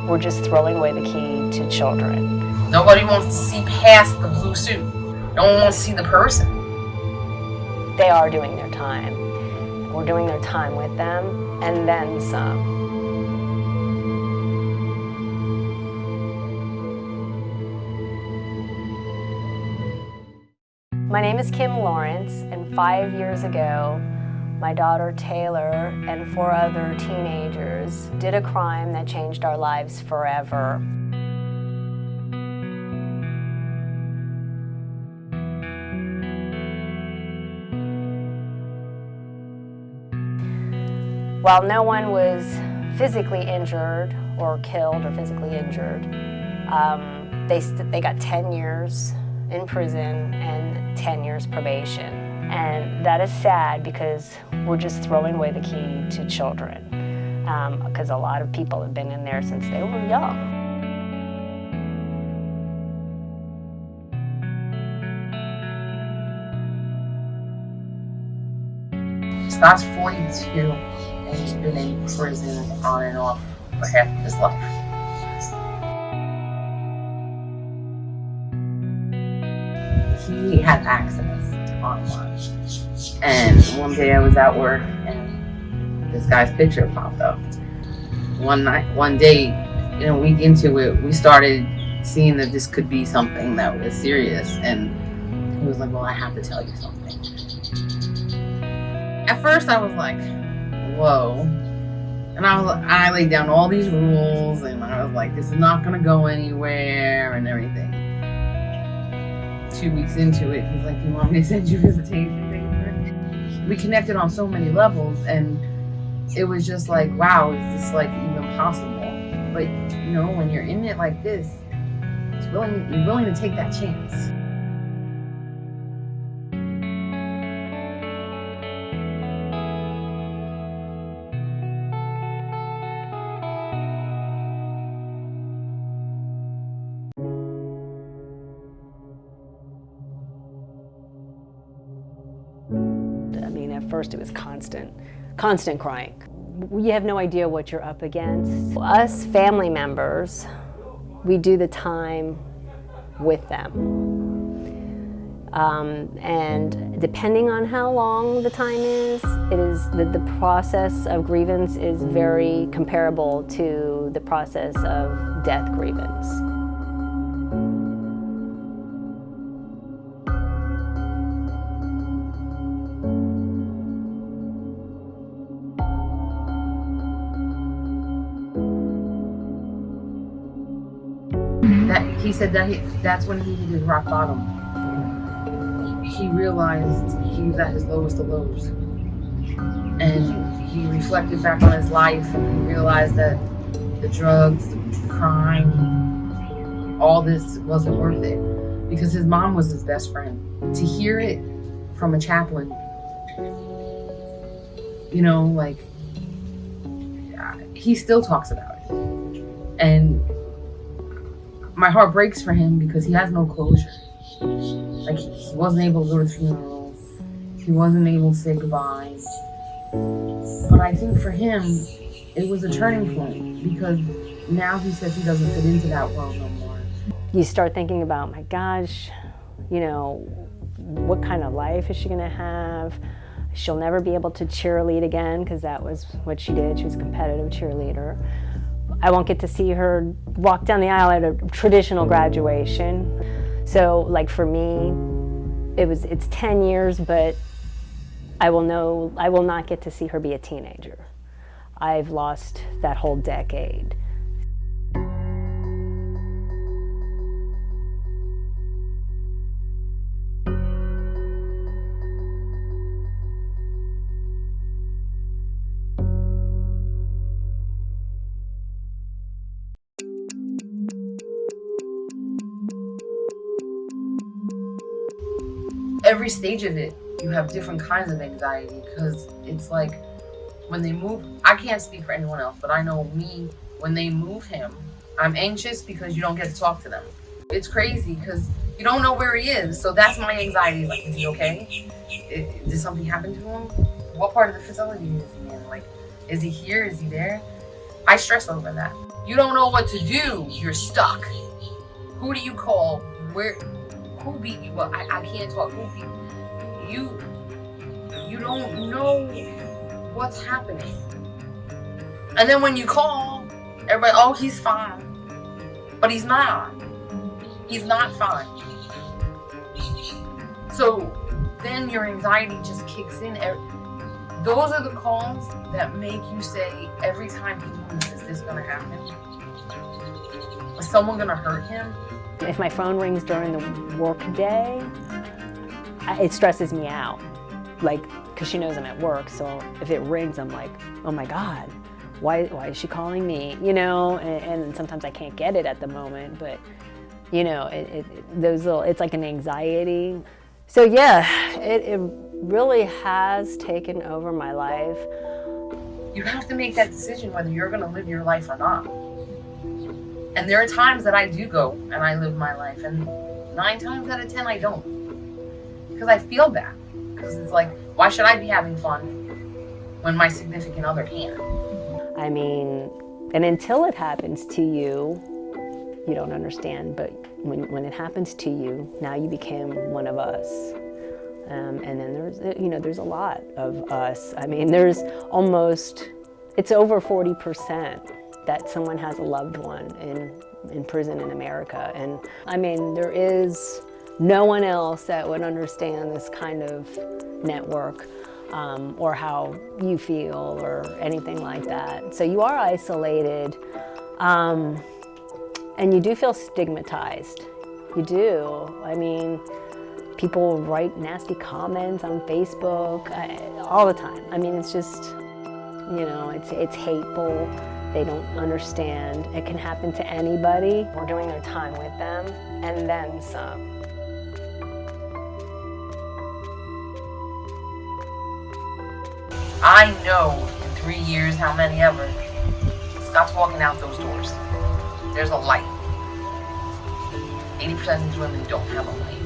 we're just throwing away the key to children. Nobody wants to see past the blue suit. No one wants to see the person. They are doing their time. We're doing their time with them, and then some. My name is Kim Lawrance, and 5 years ago, my daughter Taylor and 4 other teenagers did a crime that changed our lives forever. While no one was physically injured or killed or physically injured, they got 10 years in prison and 10 years probation. And that is sad because we're just throwing away the key to children, because a lot of people have been in there since they were young. Scott's 42 and he's been in prison on and off for half of his life. He had access to online. And one day I was at work and this guy's picture popped up. One day, a week into it, we started seeing that this could be something that was serious. And he was like, well, I have to tell you something. At first I was like, whoa. And I laid down all these rules and I was like, this is not gonna go anywhere and everything. 2 weeks into it, he's like, you want me to send you visitation papers? We connected on so many levels and it was just like, wow, is this like even possible? But when you're in it like this, you're willing to take that chance. At first it was constant crying. You have no idea what you're up against. Us family members, we do the time with them. And depending on how long the time is, the process of grievance is very comparable to the process of death grievance. He said that's when he hit his rock bottom. He realized he was at his lowest of lows. And he reflected back on his life and he realized that the drugs, the crime, all this wasn't worth it. Because his mom was his best friend. To hear it from a chaplain, he still talks about it. And my heart breaks for him because he has no closure. Like, he wasn't able to go to the funeral. He wasn't able to say goodbye. But I think for him, it was a turning point because now he says he doesn't fit into that world no more. You start thinking about, my gosh, what kind of life is she gonna have? She'll never be able to cheerlead again because that was what she did. She was a competitive cheerleader. I won't get to see her walk down the aisle at a traditional graduation. So, like, for me, it's 10 years, but I will not get to see her be a teenager. I've lost that whole decade. Every stage of it, you have different kinds of anxiety because it's like when they move, I can't speak for anyone else, but I know me, when they move him, I'm anxious because you don't get to talk to them. It's crazy because you don't know where he is, so that's my anxiety. Like, is he okay? Did something happen to him? What part of the facility is he in? Like, is he here? Is he there? I stress over that. You don't know what to do. You're stuck. Who do you call? Who beat you up? I can't talk. Who beat you? You don't know what's happening. And then when you call, everybody, oh, he's fine. But he's not. He's not fine. So then your anxiety just kicks in. Those are the calls that make you say, every time he moves, is this gonna happen? Is someone gonna hurt him? If my phone rings during the work day, it stresses me out. Like, because she knows I'm at work, so if it rings, I'm like, oh my God, why is she calling me? You know, and sometimes I can't get it at the moment, but you know, it's like an anxiety. So yeah, it really has taken over my life. You have to make that decision whether you're gonna live your life or not. And there are times that I do go and I live my life, and 9 times out of 10 I don't. Because I feel bad. Because it's like, why should I be having fun when my significant other can't? I mean, and until it happens to you, you don't understand. But when it happens to you, now you became one of us. And then there's a lot of us. I mean, it's over 40% that someone has a loved one in prison in America. And I mean, there is no one else that would understand this kind of network or how you feel or anything like that. So you are isolated, and you do feel stigmatized. You do. I mean, people write nasty comments on Facebook all the time. I mean, it's just, you know, it's hateful. They don't understand. It can happen to anybody. We're doing their time with them, and then some. I know in 3 years how many ever. Scott's walking out those doors. There's a light. 80% of these women don't have a light.